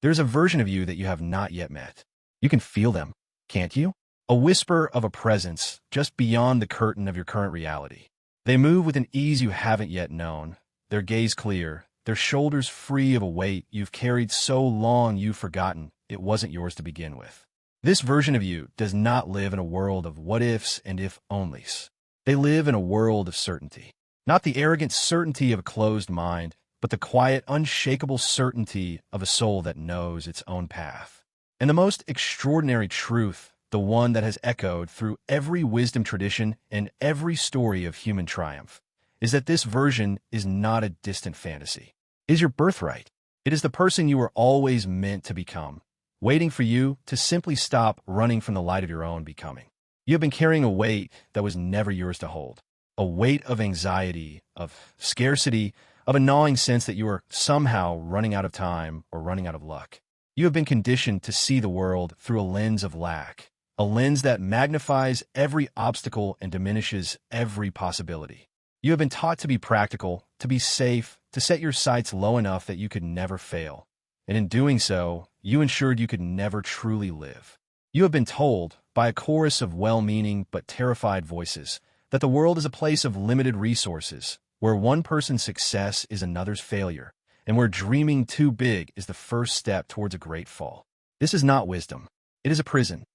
There's a version of you that you have not yet met. You can feel them, can't you? A whisper of a presence just beyond the curtain of your current reality. They move with an ease you haven't yet known, their gaze clear, their shoulders free of a weight you've carried so long you've forgotten it wasn't yours to begin with. This version of you does not live in a world of what-ifs and if-onlys. They live in a world of certainty. Not the arrogant certainty of a closed mind, but the quiet, unshakable certainty of a soul that knows its own path. And the most extraordinary truth, the one that has echoed through every wisdom tradition and every story of human triumph, is that this version is not a distant fantasy. It is your birthright. It is the person you were always meant to become, waiting for you to simply stop running from the light of your own becoming. You have been carrying a weight that was never yours to hold, a weight of anxiety, of scarcity, of a gnawing sense that you are somehow running out of time or running out of luck. You have been conditioned to see the world through a lens of lack, a lens that magnifies every obstacle and diminishes every possibility. You have been taught to be practical, to be safe, to set your sights low enough that you could never fail. And in doing so, you ensured you could never truly live. You have been told, by a chorus of well-meaning but terrified voices, that the world is a place of limited resources, where one person's success is another's failure, and where dreaming too big is the first step towards a great fall. This is not wisdom. It is a prison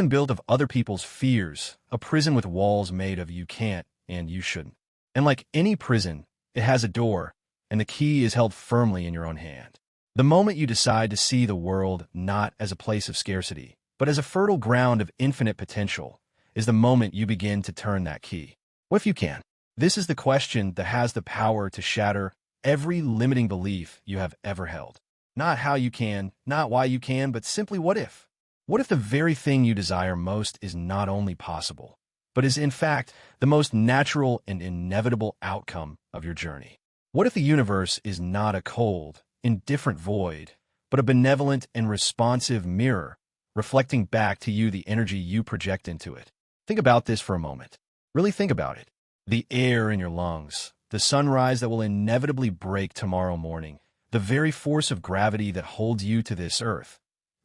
built of other people's fears, a prison with walls made of you can't and you shouldn't. And like any prison, it has a door, and the key is held firmly in your own hand. The moment you decide to see the world not as a place of scarcity, but as a fertile ground of infinite potential, is the moment you begin to turn that key. What if you can? This is the question that has the power to shatter every limiting belief you have ever held. Not how you can, not why you can, but simply what if? What if the very thing you desire most is not only possible, but is in fact the most natural and inevitable outcome of your journey? What if the universe is not a cold, indifferent void, but a benevolent and responsive mirror, reflecting back to you the energy you project into it? Think about this for a moment. Really think about it. The air in your lungs, the sunrise that will inevitably break tomorrow morning, the very force of gravity that holds you to this earth.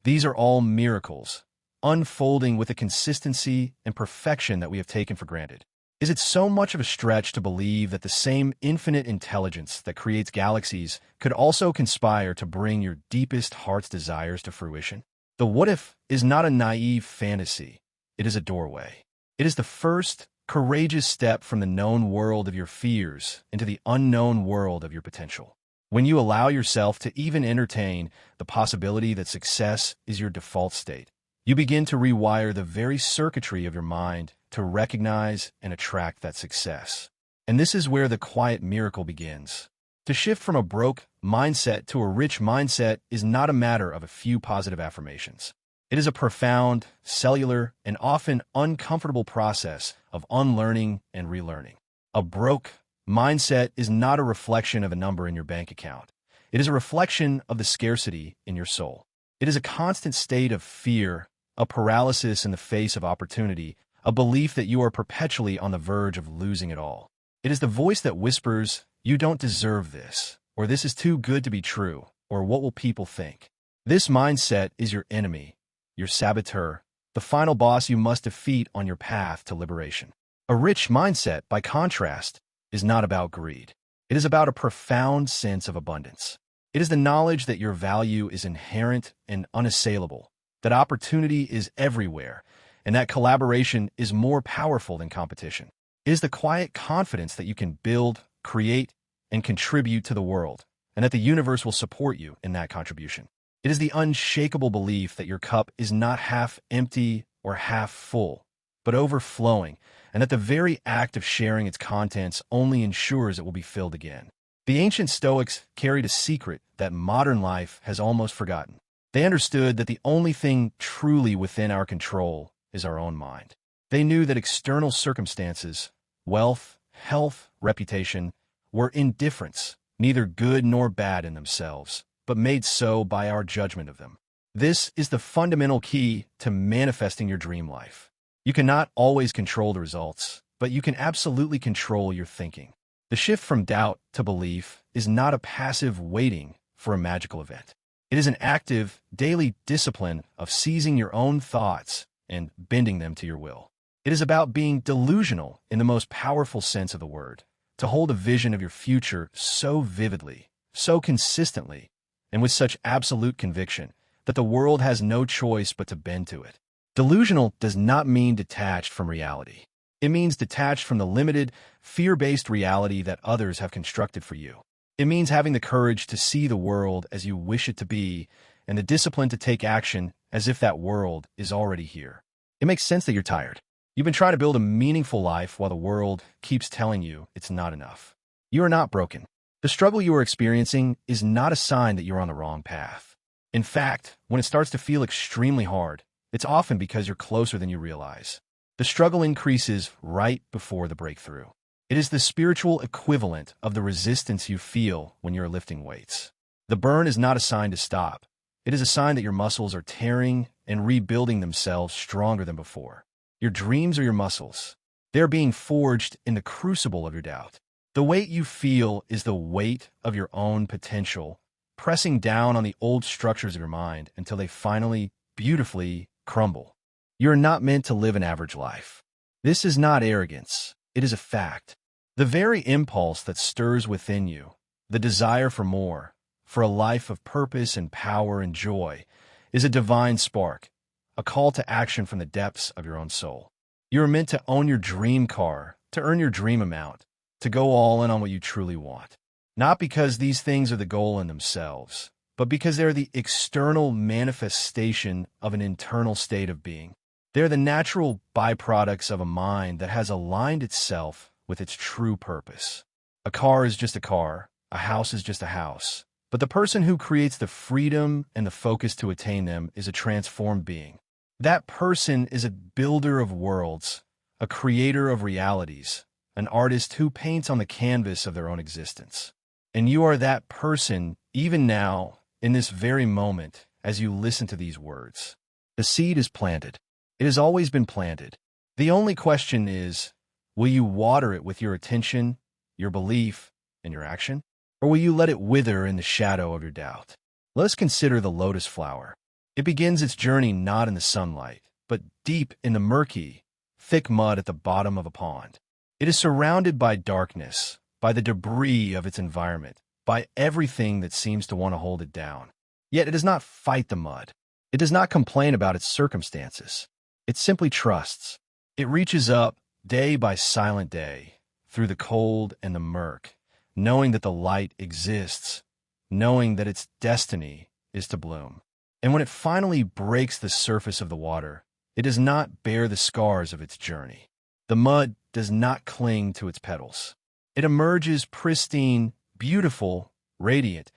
These are all miracles, unfolding with a consistency and perfection that we have taken for granted. Is it so much of a stretch to believe that the same infinite intelligence that creates galaxies could also conspire to bring your deepest heart's desires to fruition? The what if is not a naive fantasy. It is a doorway. It is the first, courageous step from the known world of your fears into the unknown world of your potential. When you allow yourself to even entertain the possibility that success is your default state, you begin to rewire the very circuitry of your mind to recognize and attract that success. And this is where the quiet miracle begins. To shift from a broke mindset to a rich mindset is not a matter of a few positive affirmations. It is a profound, cellular, and often uncomfortable process of unlearning and relearning. A broke mindset is not a reflection of a number in your bank account. It is a reflection of the scarcity in your soul. It is a constant state of fear, a paralysis in the face of opportunity, a belief that you are perpetually on the verge of losing it all. It is the voice that whispers, "You don't deserve this," or "This is too good to be true," or "What will people think?" This mindset is your enemy, your saboteur, the final boss you must defeat on your path to liberation. A rich mindset, by contrast, is not about greed. It is about a profound sense of abundance. It is the knowledge that your value is inherent and unassailable, that opportunity is everywhere, and that collaboration is more powerful than competition. It is the quiet confidence that you can build, create, and contribute to the world, and that the universe will support you in that contribution. It is the unshakable belief that your cup is not half empty or half full, but overflowing, and that the very act of sharing its contents only ensures it will be filled again. The ancient Stoics carried a secret that modern life has almost forgotten. They understood that the only thing truly within our control is our own mind. They knew that external circumstances, wealth, health, reputation, were indifferents, neither good nor bad in themselves, but made so by our judgment of them. This is the fundamental key to manifesting your dream life. You cannot always control the results, but you can absolutely control your thinking. The shift from doubt to belief is not a passive waiting for a magical event. It is an active, daily discipline of seizing your own thoughts and bending them to your will. It is about being delusional in the most powerful sense of the word, to hold a vision of your future so vividly, so consistently, and with such absolute conviction that the world has no choice but to bend to it. Delusional does not mean detached from reality. It means detached from the limited, fear-based reality that others have constructed for you. It means having the courage to see the world as you wish it to be, and the discipline to take action as if that world is already here. It makes sense that you're tired. You've been trying to build a meaningful life while the world keeps telling you it's not enough. You are not broken. The struggle you are experiencing is not a sign that you're on the wrong path. In fact, when it starts to feel extremely hard, it's often because you're closer than you realize. The struggle increases right before the breakthrough. It is the spiritual equivalent of the resistance you feel when you're lifting weights. The burn is not a sign to stop. It is a sign that your muscles are tearing and rebuilding themselves stronger than before. Your dreams are your muscles. They're being forged in the crucible of your doubt. The weight you feel is the weight of your own potential, pressing down on the old structures of your mind until they finally, beautifully crumble. You are not meant to live an average life. This is not arrogance. It is a fact. The very impulse that stirs within you, the desire for more, for a life of purpose and power and joy, is a divine spark, a call to action from the depths of your own soul. You are meant to own your dream car, to earn your dream amount, to go all in on what you truly want. Not because these things are the goal in themselves, but because they're the external manifestation of an internal state of being. They're the natural byproducts of a mind that has aligned itself with its true purpose. A car is just a car, a house is just a house, but the person who creates the freedom and the focus to attain them is a transformed being. That person is a builder of worlds, a creator of realities, an artist who paints on the canvas of their own existence. And you are that person even now, in this very moment, as you listen to these words. The seed is planted. It has always been planted. The only question is, will you water it with your attention, your belief, and your action? Or will you let it wither in the shadow of your doubt? Let us consider the lotus flower. It begins its journey not in the sunlight, but deep in the murky, thick mud at the bottom of a pond. It is surrounded by darkness, by the debris of its environment, by everything that seems to want to hold it down. Yet it does not fight the mud. It does not complain about its circumstances. It simply trusts. It reaches up, day by silent day, through the cold and the murk, knowing that the light exists, knowing that its destiny is to bloom. And when it finally breaks the surface of the water, it does not bear the scars of its journey. The mud does not cling to its petals. It emerges pristine, beautiful, radiant,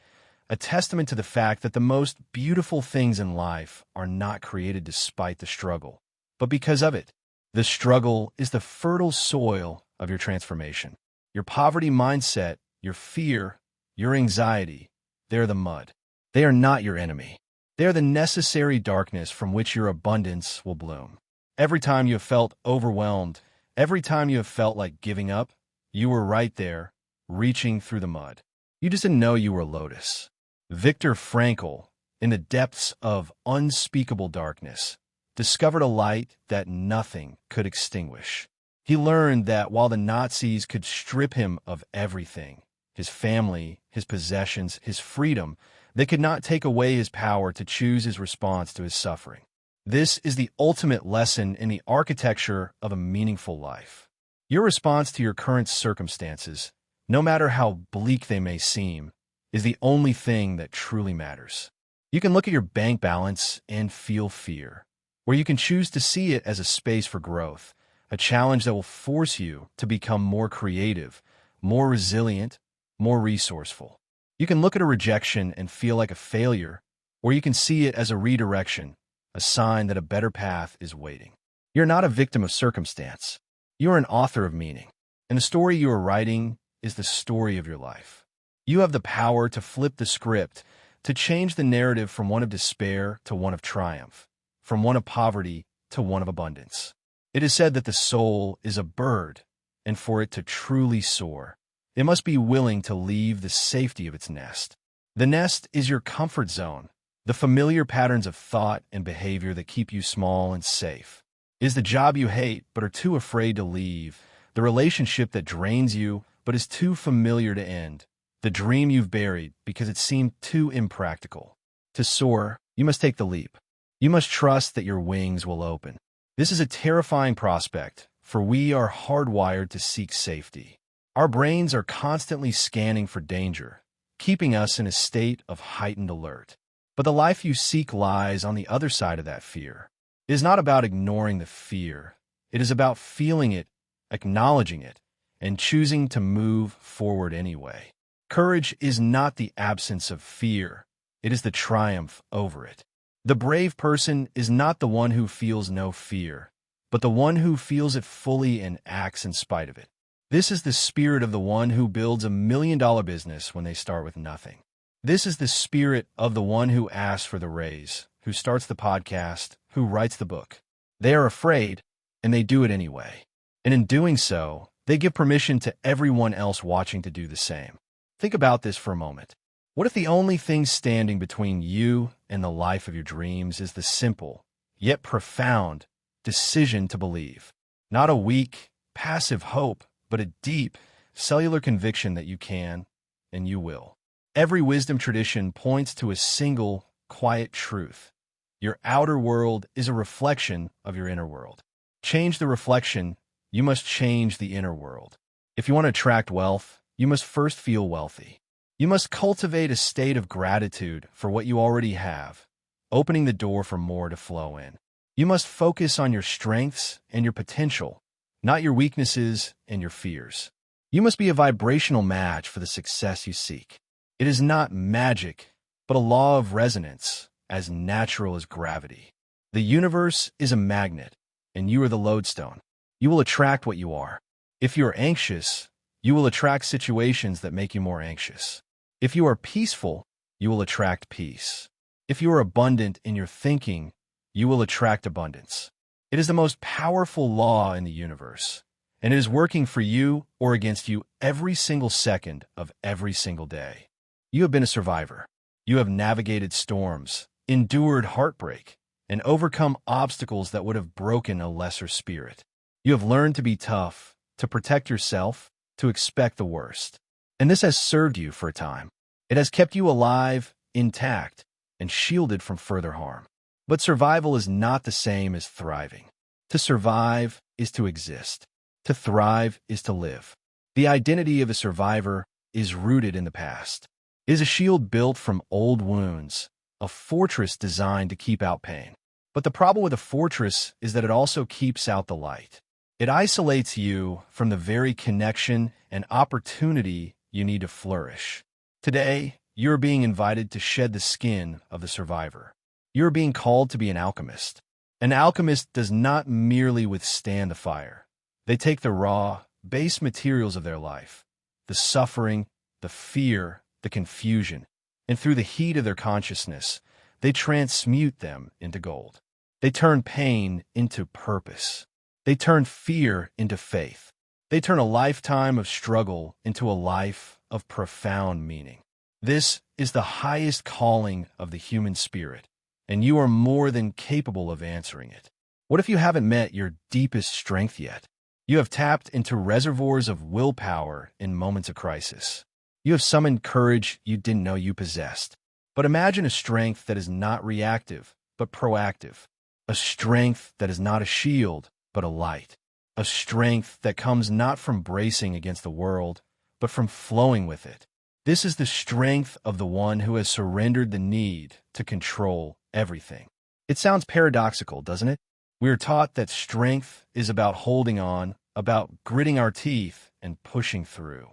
a testament to the fact that the most beautiful things in life are not created despite the struggle, but because of it. The struggle is the fertile soil of your transformation. Your poverty mindset, your fear, your anxiety, they're the mud. They are not your enemy. They are the necessary darkness from which your abundance will bloom. Every time you have felt overwhelmed, every time you have felt like giving up, you were right there, reaching through the mud. You just didn't know you were a lotus. Viktor Frankl, in the depths of unspeakable darkness, discovered a light that nothing could extinguish. He learned that while the Nazis could strip him of everything, his family, his possessions, his freedom, they could not take away his power to choose his response to his suffering. This is the ultimate lesson in the architecture of a meaningful life. Your response to your current circumstances, no matter how bleak they may seem, is the only thing that truly matters. You can look at your bank balance and feel fear, or you can choose to see it as a space for growth, a challenge that will force you to become more creative, more resilient, more resourceful. You can look at a rejection and feel like a failure, or you can see it as a redirection, a sign that a better path is waiting. You're not a victim of circumstance. You are an author of meaning, and the story you are writing is the story of your life. You have the power to flip the script, to change the narrative from one of despair to one of triumph, from one of poverty to one of abundance. It is said that the soul is a bird, and for it to truly soar, it must be willing to leave the safety of its nest. The nest is your comfort zone, The familiar patterns of thought and behavior that keep you small and safe. It is the job you hate but are too afraid to leave. The relationship that drains you but is too familiar to end. The dream you've buried because it seemed too impractical. To soar, you must take the leap. You must trust that your wings will open. This is a terrifying prospect, for we are hardwired to seek safety. Our brains are constantly scanning for danger, keeping us in a state of heightened alert. But the life you seek lies on the other side of that fear. It is not about ignoring the fear. It is about feeling it, acknowledging it, and choosing to move forward anyway. Courage is not the absence of fear. It is the triumph over it. The brave person is not the one who feels no fear, but the one who feels it fully and acts in spite of it. This is the spirit of the one who builds $1 million business when they start with nothing. This is the spirit of the one who asks for the raise, who starts the podcast, who writes the book. They are afraid, and they do it anyway. And in doing so, they give permission to everyone else watching to do the same. Think about this for a moment. What if the only thing standing between you and the life of your dreams is the simple, yet profound, decision to believe? Not a weak, passive hope, but a deep, cellular conviction that you can, and you will. Every wisdom tradition points to a single, quiet truth. Your outer world is a reflection of your inner world. Change the reflection, you must change the inner world. If you want to attract wealth, you must first feel wealthy. You must cultivate a state of gratitude for what you already have, opening the door for more to flow in. You must focus on your strengths and your potential, not your weaknesses and your fears. You must be a vibrational match for the success you seek. It is not magic, but a law of resonance, as natural as gravity. The universe is a magnet, and you are the lodestone. You will attract what you are. If you are anxious, you will attract situations that make you more anxious. If you are peaceful, you will attract peace. If you are abundant in your thinking, you will attract abundance. It is the most powerful law in the universe, and it is working for you or against you every single second of every single day. You have been a survivor. You have navigated storms, endured heartbreak, and overcome obstacles that would have broken a lesser spirit. You have learned to be tough, to protect yourself, to expect the worst. And this has served you for a time. It has kept you alive, intact, and shielded from further harm. But survival is not the same as thriving. To survive is to exist. To thrive is to live. The identity of a survivor is rooted in the past. It is a shield built from old wounds, a fortress designed to keep out pain. But the problem with a fortress is that it also keeps out the light. It isolates you from the very connection and opportunity you need to flourish. Today, you're being invited to shed the skin of the survivor. You're being called to be an alchemist. An alchemist does not merely withstand the fire. They take the raw, base materials of their life, the suffering, the fear, the confusion, and through the heat of their consciousness, they transmute them into gold. They turn pain into purpose. They turn fear into faith. They turn a lifetime of struggle into a life of profound meaning. This is the highest calling of the human spirit, and you are more than capable of answering it. What if you haven't met your deepest strength yet? You have tapped into reservoirs of willpower in moments of crisis. You have summoned courage you didn't know you possessed. But imagine a strength that is not reactive, but proactive. A strength that is not a shield, but a light. A strength that comes not from bracing against the world, but from flowing with it. This is the strength of the one who has surrendered the need to control everything. It sounds paradoxical, doesn't it? We are taught that strength is about holding on, about gritting our teeth and pushing through.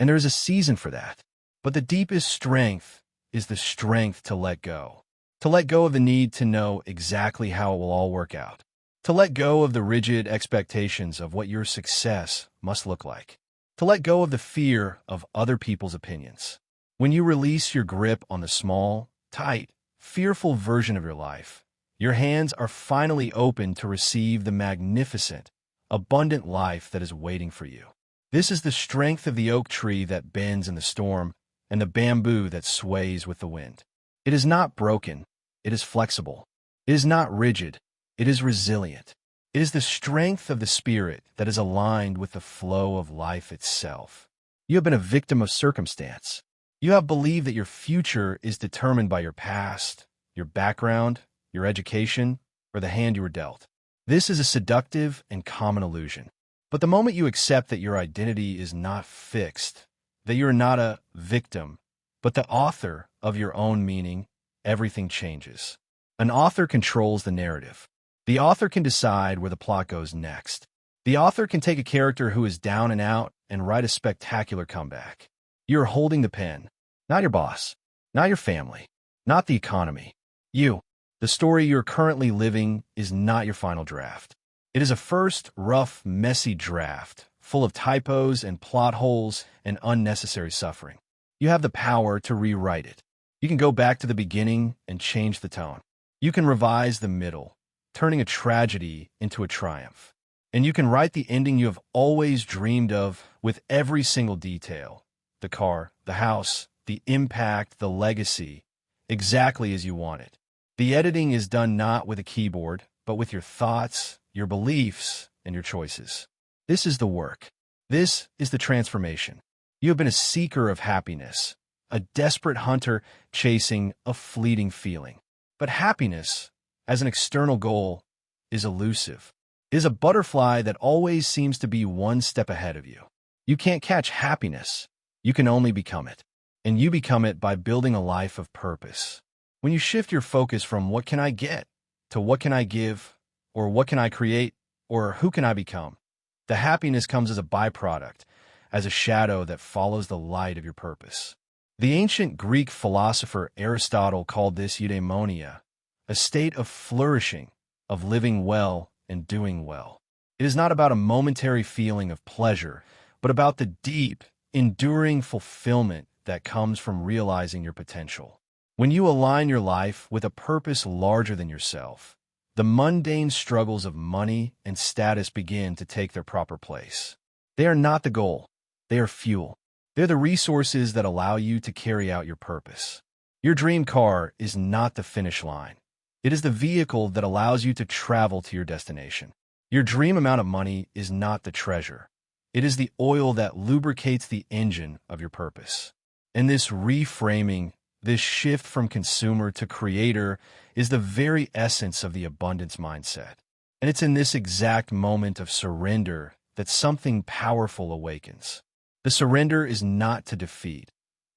And there is a season for that. But the deepest strength is the strength to let go. To let go of the need to know exactly how it will all work out. To let go of the rigid expectations of what your success must look like. To let go of the fear of other people's opinions. When you release your grip on the small, tight, fearful version of your life, your hands are finally open to receive the magnificent, abundant life that is waiting for you. This is the strength of the oak tree that bends in the storm and the bamboo that sways with the wind. It is not broken, It is flexible. It is not rigid. It is resilient. It is the strength of the spirit that is aligned with the flow of life itself. You have been a victim of circumstance. You have believed that your future is determined by your past, your background, your education, or the hand you were dealt. This is a seductive and common illusion. But the moment you accept that your identity is not fixed, that you are not a victim, but the author of your own meaning, everything changes. An author controls the narrative. The author can decide where the plot goes next. The author can take a character who is down and out and write a spectacular comeback. You are holding the pen, not your boss, not your family, not the economy. You, the story you're currently living, is not your final draft. It is a first, rough, messy draft, full of typos and plot holes and unnecessary suffering. You have the power to rewrite it. You can go back to the beginning and change the tone. You can revise the middle, turning a tragedy into a triumph. And you can write the ending you have always dreamed of with every single detail. The car, the house, the impact, the legacy, exactly as you want it. The editing is done not with a keyboard, but with your thoughts, your beliefs, and your choices. This is the work. This is the transformation. You have been a seeker of happiness, a desperate hunter chasing a fleeting feeling. But happiness, as an external goal, is elusive. It is a butterfly that always seems to be one step ahead of you. You can't catch happiness. You can only become it. And you become it by building a life of purpose. When you shift your focus from what can I get to what can I give, or what can I create, or who can I become, the happiness comes as a byproduct, as a shadow that follows the light of your purpose. The ancient Greek philosopher Aristotle called this eudaimonia, a state of flourishing, of living well and doing well. It is not about a momentary feeling of pleasure, but about the deep, enduring fulfillment that comes from realizing your potential. When you align your life with a purpose larger than yourself, the mundane struggles of money and status begin to take their proper place. They are not the goal. They are fuel. They're the resources that allow you to carry out your purpose. Your dream car is not the finish line. It is the vehicle that allows you to travel to your destination. Your dream amount of money is not the treasure. It is the oil that lubricates the engine of your purpose. And this reframing, this shift from consumer to creator, is the very essence of the abundance mindset. And it's in this exact moment of surrender that something powerful awakens. The surrender is not to defeat.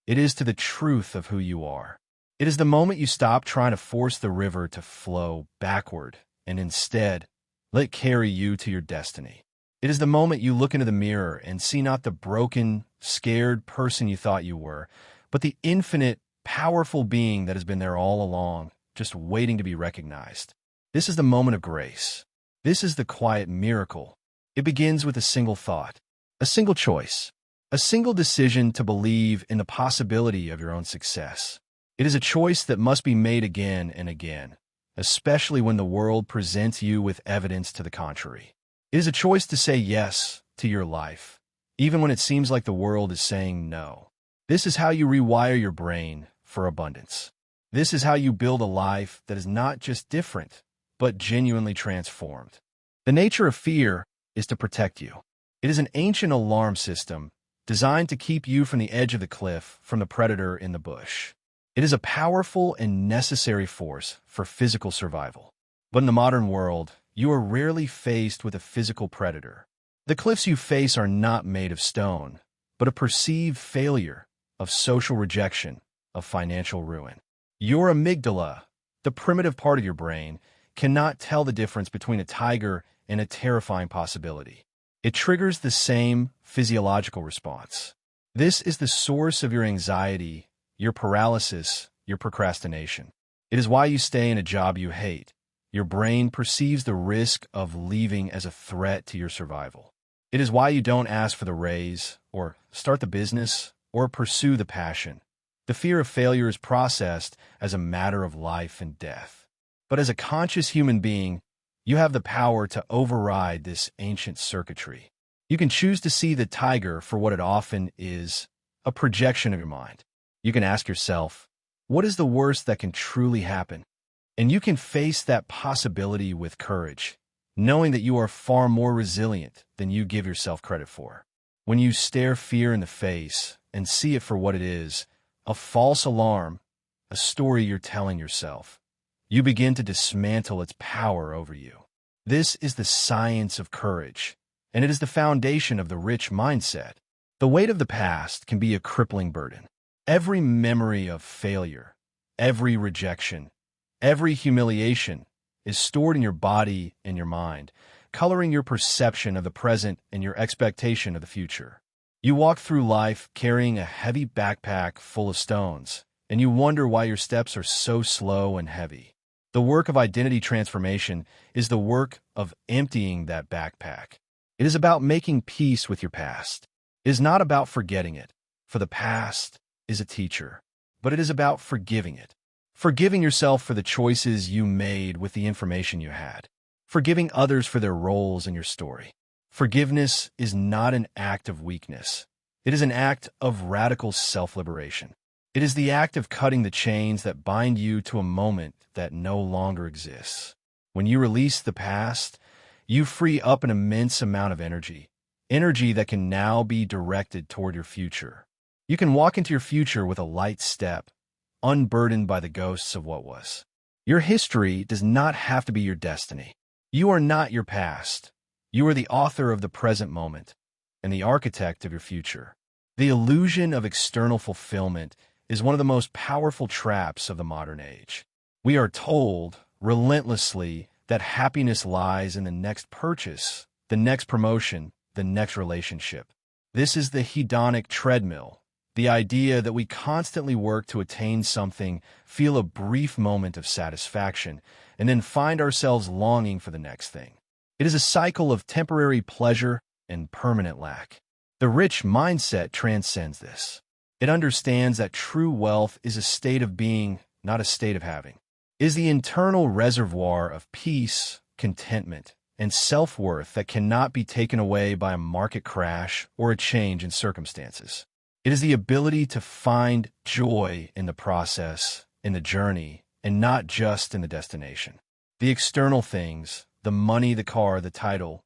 It is to the truth of who you are. It is the moment you stop trying to force the river to flow backward and instead let it carry you to your destiny. It is the moment you look into the mirror and see not the broken, scared person you thought you were, but the infinite, powerful being that has been there all along, just waiting to be recognized. This is the moment of grace. This is the quiet miracle. It begins with a single thought, a single choice, a single decision to believe in the possibility of your own success. It is a choice that must be made again and again, especially when the world presents you with evidence to the contrary. It is a choice to say yes to your life, even when it seems like the world is saying no. This is how you rewire your brain for abundance. This is how you build a life that is not just different, but genuinely transformed. The nature of fear is to protect you. It is an ancient alarm system designed to keep you from the edge of the cliff from the predator in the bush. It is a powerful and necessary force for physical survival. But in the modern world, you are rarely faced with a physical predator. The cliffs you face are not made of stone, but of perceived failure, of social rejection, of financial ruin. Your amygdala, the primitive part of your brain, cannot tell the difference between a tiger and a terrifying possibility. It triggers the same physiological response. This is the source of your anxiety, your paralysis, your procrastination. It is why you stay in a job you hate. Your brain perceives the risk of leaving as a threat to your survival. It is why you don't ask for the raise, or start the business, or pursue the passion. The fear of failure is processed as a matter of life and death. But as a conscious human being, you have the power to override this ancient circuitry. You can choose to see the tiger for what it often is, a projection of your mind. You can ask yourself, what is the worst that can truly happen? And you can face that possibility with courage, knowing that you are far more resilient than you give yourself credit for. When you stare fear in the face and see it for what it is, a false alarm, a story you're telling yourself, you begin to dismantle its power over you. This is the science of courage, and it is the foundation of the rich mindset. The weight of the past can be a crippling burden. Every memory of failure, every rejection, every humiliation is stored in your body and your mind, coloring your perception of the present and your expectation of the future. You walk through life carrying a heavy backpack full of stones, and you wonder why your steps are so slow and heavy. The work of identity transformation is the work of emptying that backpack. It is about making peace with your past. It is not about forgetting it, for the past is a teacher, but it is about forgiving it. Forgiving yourself for the choices you made with the information you had. Forgiving others for their roles in your story. Forgiveness is not an act of weakness. It is an act of radical self-liberation. It is the act of cutting the chains that bind you to a moment that no longer exists. When you release the past, you free up an immense amount of energy that can now be directed toward your future. You can walk into your future with a light step, unburdened by the ghosts of what was. Your history does not have to be your destiny. You are not your past. You are the author of the present moment and the architect of your future. The illusion of external fulfillment is one of the most powerful traps of the modern age. We are told relentlessly that happiness lies in the next purchase, the next promotion, the next relationship. This is the hedonic treadmill. The idea that we constantly work to attain something, feel a brief moment of satisfaction, and then find ourselves longing for the next thing. It is a cycle of temporary pleasure and permanent lack. The rich mindset transcends this. It understands that true wealth is a state of being, not a state of having. It is the internal reservoir of peace, contentment, and self-worth that cannot be taken away by a market crash or a change in circumstances. It is the ability to find joy in the process, in the journey, and not just in the destination. The external things, the money, the car, the title,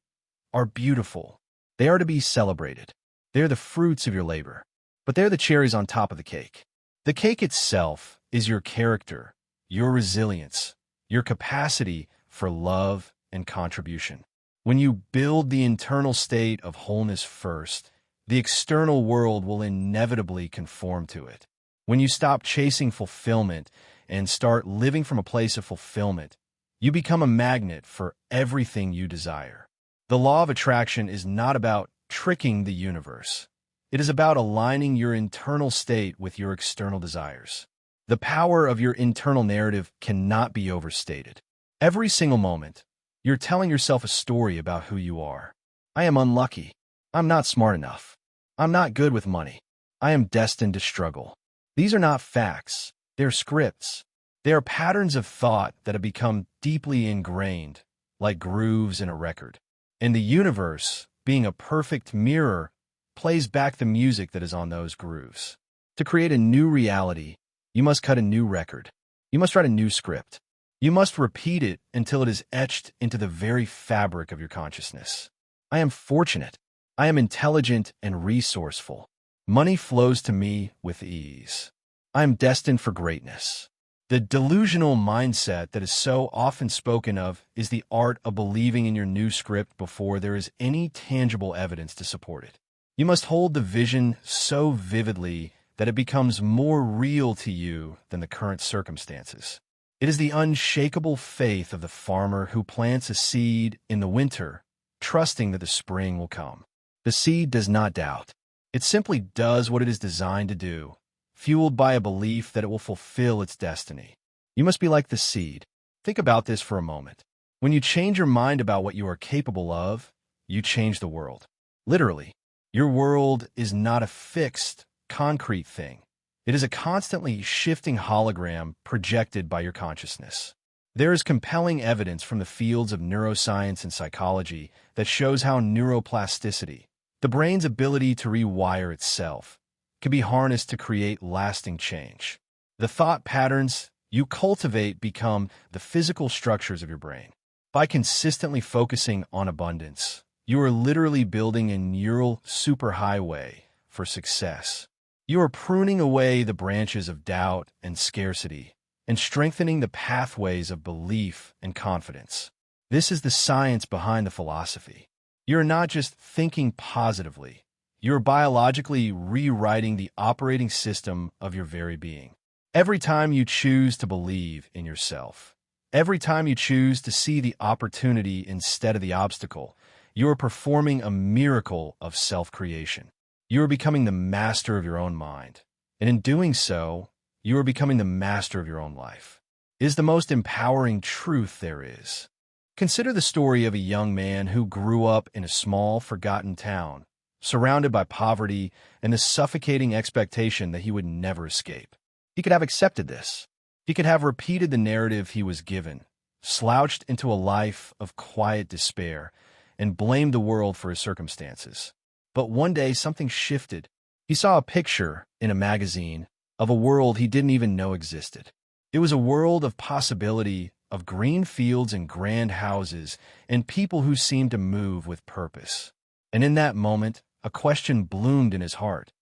are beautiful. They are to be celebrated. They are the fruits of your labor, but they're the cherries on top of the cake. The cake itself is your character, your resilience, your capacity for love and contribution. When you build the internal state of wholeness first, the external world will inevitably conform to it. When you stop chasing fulfillment and start living from a place of fulfillment, you become a magnet for everything you desire. The law of attraction is not about tricking the universe. It is about aligning your internal state with your external desires. The power of your internal narrative cannot be overstated. Every single moment, you're telling yourself a story about who you are. I am unlucky. I'm not smart enough. I'm not good with money. I am destined to struggle. These are not facts. They're scripts. They are patterns of thought that have become deeply ingrained, like grooves in a record. And the universe, being a perfect mirror, plays back the music that is on those grooves. To create a new reality, you must cut a new record. You must write a new script. You must repeat it until it is etched into the very fabric of your consciousness. I am fortunate. I am intelligent and resourceful. Money flows to me with ease. I am destined for greatness. The delusional mindset that is so often spoken of is the art of believing in your new script before there is any tangible evidence to support it. You must hold the vision so vividly that it becomes more real to you than the current circumstances. It is the unshakable faith of the farmer who plants a seed in the winter, trusting that the spring will come. The seed does not doubt. It simply does what it is designed to do, fueled by a belief that it will fulfill its destiny. You must be like the seed. Think about this for a moment. When you change your mind about what you are capable of, you change the world. Literally, your world is not a fixed, concrete thing. It is a constantly shifting hologram projected by your consciousness. There is compelling evidence from the fields of neuroscience and psychology that shows how neuroplasticity, the brain's ability to rewire itself, can be harnessed to create lasting change. The thought patterns you cultivate become the physical structures of your brain. By consistently focusing on abundance, you are literally building a neural superhighway for success. You are pruning away the branches of doubt and scarcity and strengthening the pathways of belief and confidence. This is the science behind the philosophy. You're not just thinking positively. You're biologically rewriting the operating system of your very being. Every time you choose to believe in yourself, every time you choose to see the opportunity instead of the obstacle, you are performing a miracle of self-creation. You are becoming the master of your own mind. And in doing so, you are becoming the master of your own life. It is the most empowering truth there is. Consider the story of a young man who grew up in a small, forgotten town, surrounded by poverty and the suffocating expectation that he would never escape. He could have accepted this. He could have repeated the narrative he was given, slouched into a life of quiet despair, and blamed the world for his circumstances. But one day something shifted. He saw a picture in a magazine of a world he didn't even know existed. It was a world of possibility, of green fields and grand houses, and people who seemed to move with purpose. And in that moment, a question bloomed in his heart.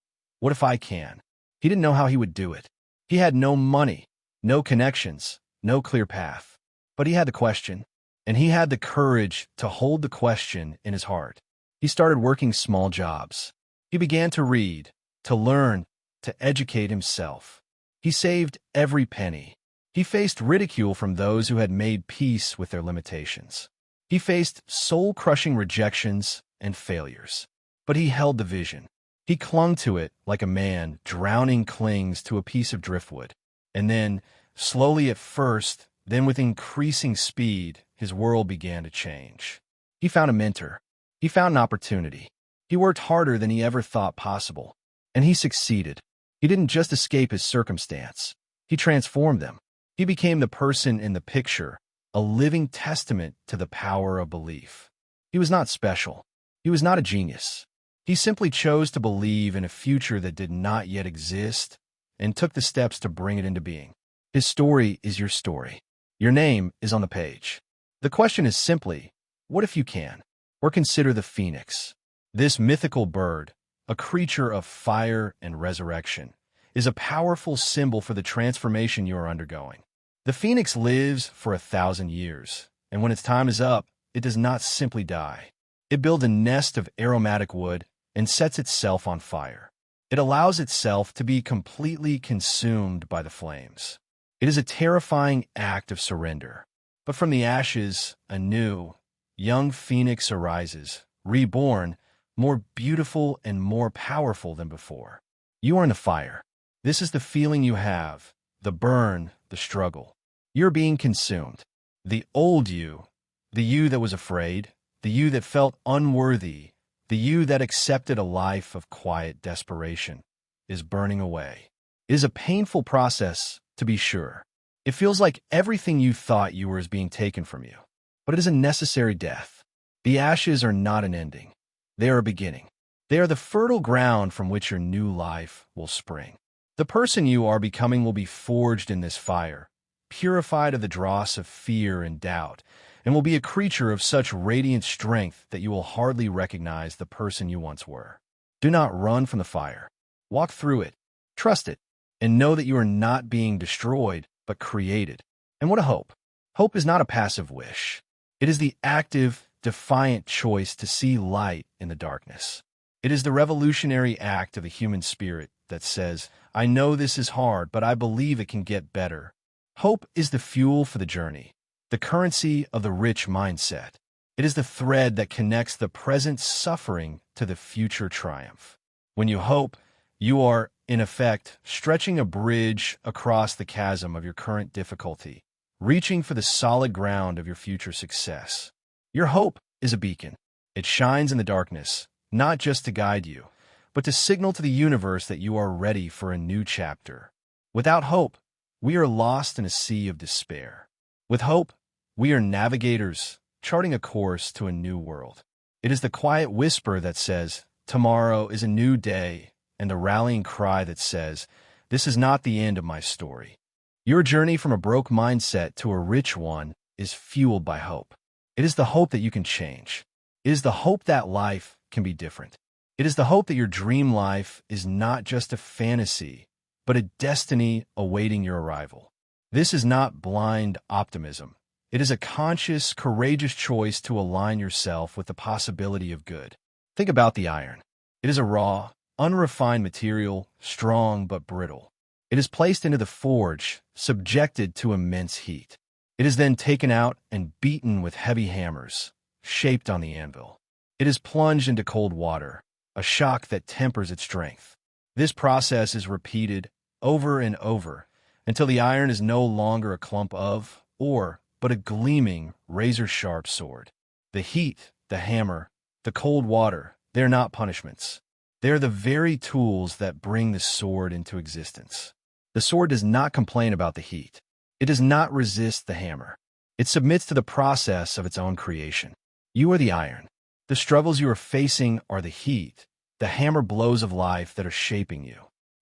What if I can? He didn't know how he would do it. He had no money, no connections, no clear path. But he had the question, and he had the courage to hold the question in his heart. He started working small jobs. He began to read, to learn, to educate himself. He saved every penny. He faced ridicule from those who had made peace with their limitations. He faced soul-crushing rejections and failures. But he held the vision. He clung to it like a man drowning clings to a piece of driftwood. And then, slowly at first, then with increasing speed, his world began to change. He found a mentor. He found an opportunity. He worked harder than he ever thought possible. And he succeeded. He didn't just escape his circumstance. He transformed them. He became the person in the picture, a living testament to the power of belief. He was not special. He was not a genius. He simply chose to believe in a future that did not yet exist and took the steps to bring it into being. His story is your story. Your name is on the page. The question is simply, what if you can? Or consider the phoenix. This mythical bird, a creature of fire and resurrection, is a powerful symbol for the transformation you are undergoing. The phoenix lives for 1,000 years, and when its time is up, it does not simply die. It builds a nest of aromatic wood and sets itself on fire. It allows itself to be completely consumed by the flames. It is a terrifying act of surrender. But from the ashes, a new, young phoenix arises, reborn, more beautiful and more powerful than before. You are in the fire. This is the feeling you have, the burn, the struggle. You're being consumed. The old you, the you that was afraid, the you that felt unworthy, the you that accepted a life of quiet desperation, is burning away. It is a painful process, to be sure. It feels like everything you thought you were is being taken from you. But it is a necessary death. The ashes are not an ending. They are a beginning. They are the fertile ground from which your new life will spring. The person you are becoming will be forged in this fire, purified of the dross of fear and doubt, and will be a creature of such radiant strength that you will hardly recognize the person you once were. Do not run from the fire. Walk through it, trust it, and know that you are not being destroyed, but created. And what a hope! Hope is not a passive wish. It is the active, defiant choice to see light in the darkness. It is the revolutionary act of the human spirit that says, I know this is hard, but I believe it can get better. Hope is the fuel for the journey, the currency of the rich mindset. It is the thread that connects the present suffering to the future triumph. When you hope, you are, in effect, stretching a bridge across the chasm of your current difficulty, reaching for the solid ground of your future success. Your hope is a beacon. It shines in the darkness, not just to guide you, but to signal to the universe that you are ready for a new chapter. Without hope, we are lost in a sea of despair. With hope, we are navigators, charting a course to a new world. It is the quiet whisper that says, tomorrow is a new day, and the rallying cry that says, this is not the end of my story. Your journey from a broke mindset to a rich one is fueled by hope. It is the hope that you can change. It is the hope that life can be different. It is the hope that your dream life is not just a fantasy, but a destiny awaiting your arrival. This is not blind optimism. It is a conscious, courageous choice to align yourself with the possibility of good. Think about the iron. It is a raw, unrefined material, strong but brittle. It is placed into the forge, subjected to immense heat. It is then taken out and beaten with heavy hammers, shaped on the anvil. It is plunged into cold water, a shock that tempers its strength. This process is repeated over and over until the iron is no longer a clump of ore, but a gleaming, razor-sharp sword. The heat, the hammer, the cold water, they're not punishments. They're the very tools that bring the sword into existence. The sword does not complain about the heat. It does not resist the hammer. It submits to the process of its own creation. You are the iron. The struggles you are facing are the heat, the hammer blows of life that are shaping you.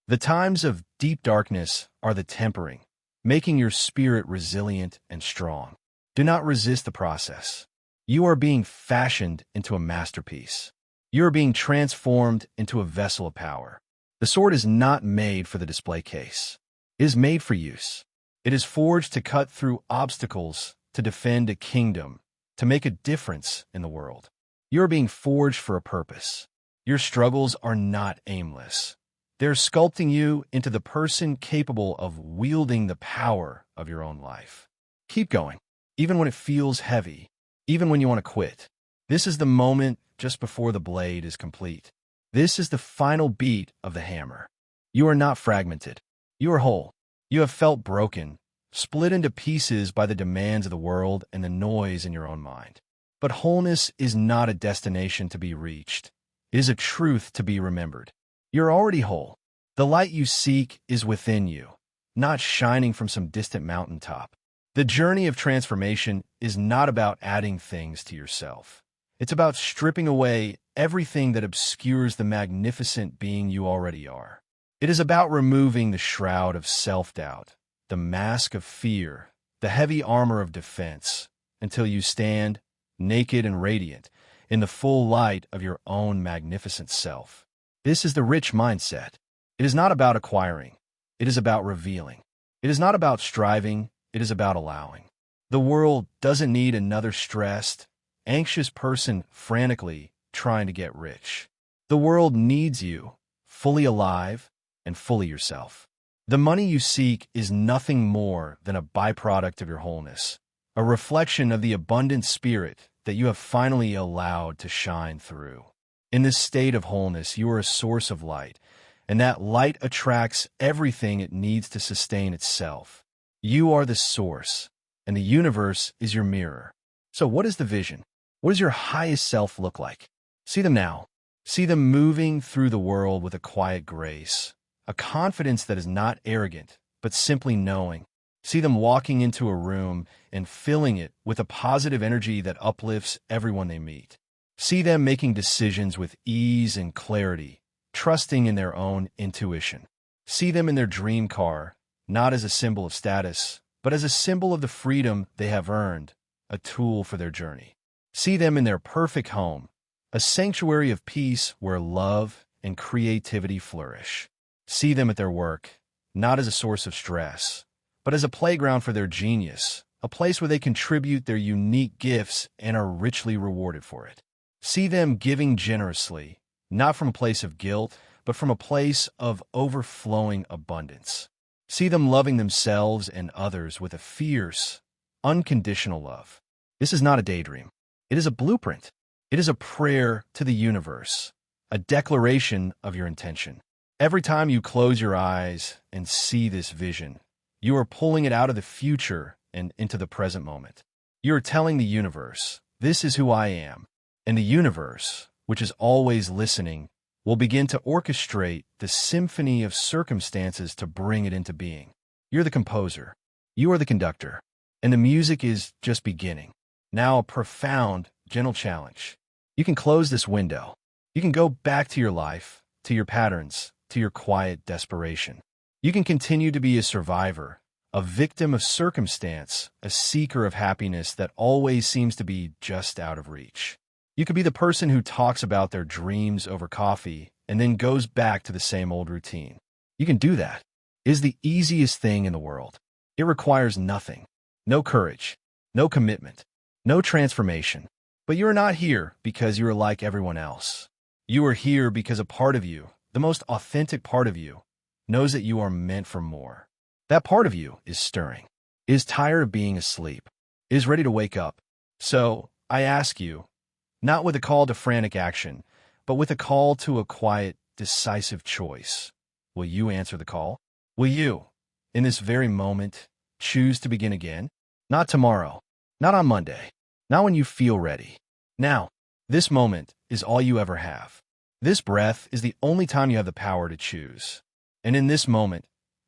The times of deep darkness are the tempering, making your spirit resilient and strong. Do not resist the process. You are being fashioned into a masterpiece. You are being transformed into a vessel of power. The sword is not made for the display case. It is made for use. It is forged to cut through obstacles, to defend a kingdom, to make a difference in the world. You are being forged for a purpose. Your struggles are not aimless. They're sculpting you into the person capable of wielding the power of your own life. Keep going, even when it feels heavy, even when you want to quit. This is the moment just before the blade is complete. This is the final beat of the hammer. You are not fragmented. You are whole. You have felt broken, split into pieces by the demands of the world and the noise in your own mind. But wholeness is not a destination to be reached. It is a truth to be remembered. You're already whole. The light you seek is within you, not shining from some distant mountaintop. The journey of transformation is not about adding things to yourself. It's about stripping away everything that obscures the magnificent being you already are. It is about removing the shroud of self-doubt, the mask of fear, the heavy armor of defense, until you stand, naked and radiant, in the full light of your own magnificent self. This is the rich mindset. It is not about acquiring. It is about revealing. It is not about striving. It is about allowing. The world doesn't need another stressed, anxious person frantically trying to get rich. The world needs you, fully alive and fully yourself. The money you seek is nothing more than a byproduct of your wholeness, a reflection of the abundant spirit that you have finally allowed to shine through. In this state of wholeness, you are a source of light, and that light attracts everything it needs to sustain itself. You are the source, and the universe is your mirror. So what is the vision? What does your highest self look like? See them now. See them moving through the world with a quiet grace, a confidence that is not arrogant, but simply knowing. See them walking into a room and filling it with a positive energy that uplifts everyone they meet. See them making decisions with ease and clarity, trusting in their own intuition. See them in their dream car, not as a symbol of status, but as a symbol of the freedom they have earned, a tool for their journey. See them in their perfect home, a sanctuary of peace where love and creativity flourish. See them at their work, not as a source of stress, but as a playground for their genius, a place where they contribute their unique gifts and are richly rewarded for it. See them giving generously, not from a place of guilt, but from a place of overflowing abundance. See them loving themselves and others with a fierce, unconditional love. This is not a daydream. It is a blueprint. It is a prayer to the universe, a declaration of your intention. Every time you close your eyes and see this vision, you are pulling it out of the future and into the present moment. You are telling the universe, this is who I am. And the universe, which is always listening, will begin to orchestrate the symphony of circumstances to bring it into being. You're the composer. You are the conductor. And the music is just beginning. Now a profound, gentle challenge. You can close this window. You can go back to your life, to your patterns, to your quiet desperation. You can continue to be a survivor, a victim of circumstance, a seeker of happiness that always seems to be just out of reach. You could be the person who talks about their dreams over coffee and then goes back to the same old routine. You can do that. It is the easiest thing in the world. It requires nothing. No courage, no commitment, no transformation. But you are not here because you are like everyone else. You are here because a part of you, the most authentic part of you, knows that you are meant for more. That part of you is stirring, is tired of being asleep, is ready to wake up. So, I ask you, not with a call to frantic action, but with a call to a quiet, decisive choice. Will you answer the call? Will you, in this very moment, choose to begin again? Not tomorrow, not on Monday, not when you feel ready. Now, this moment is all you ever have. This breath is the only time you have the power to choose. And in this moment,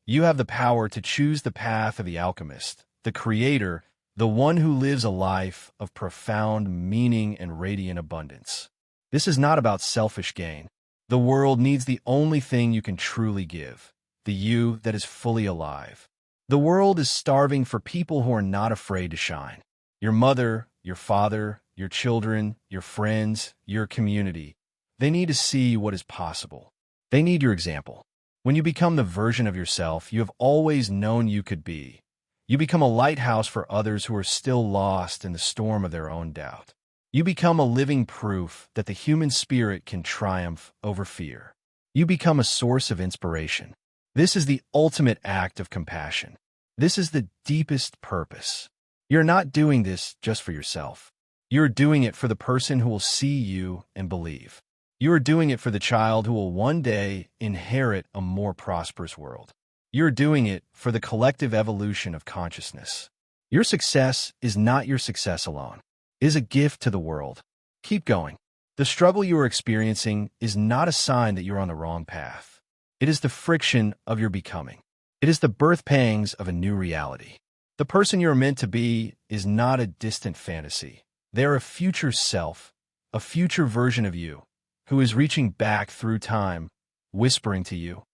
you have the power to choose the path of the alchemist, the creator, the one who lives a life of profound meaning and radiant abundance. This is not about selfish gain. The world needs the only thing you can truly give, the you that is fully alive. The world is starving for people who are not afraid to shine. Your mother, your father, your children, your friends, your community. They need to see what is possible. They need your example. When you become the version of yourself you have always known you could be, you become a lighthouse for others who are still lost in the storm of their own doubt. You become a living proof that the human spirit can triumph over fear. You become a source of inspiration. This is the ultimate act of compassion. This is the deepest purpose. You're not doing this just for yourself. You're doing it for the person who will see you and believe. You are doing it for the child who will one day inherit a more prosperous world. You're doing it for the collective evolution of consciousness. Your success is not your success alone. It is a gift to the world. Keep going. The struggle you are experiencing is not a sign that you're on the wrong path. It is the friction of your becoming. It is the birth pangs of a new reality. The person you are meant to be is not a distant fantasy. They are a future self, a future version of you, who is reaching back through time, whispering to you,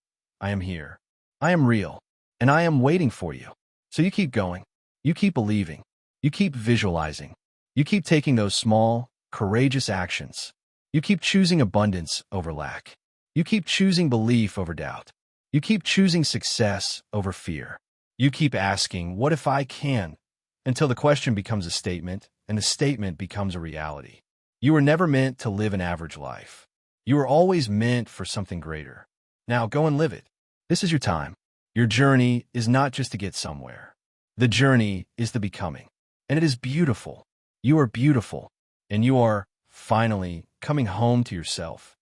I am here. I am real, and I am waiting for you. So you keep going. You keep believing. You keep visualizing. You keep taking those small, courageous actions. You keep choosing abundance over lack. You keep choosing belief over doubt. You keep choosing success over fear. You keep asking, what if I can? Until the question becomes a statement, and the statement becomes a reality. You were never meant to live an average life. You were always meant for something greater. Now go and live it. This is your time. Your journey is not just to get somewhere. The journey is the becoming. And it is beautiful. You are beautiful. And you are, finally, coming home to yourself.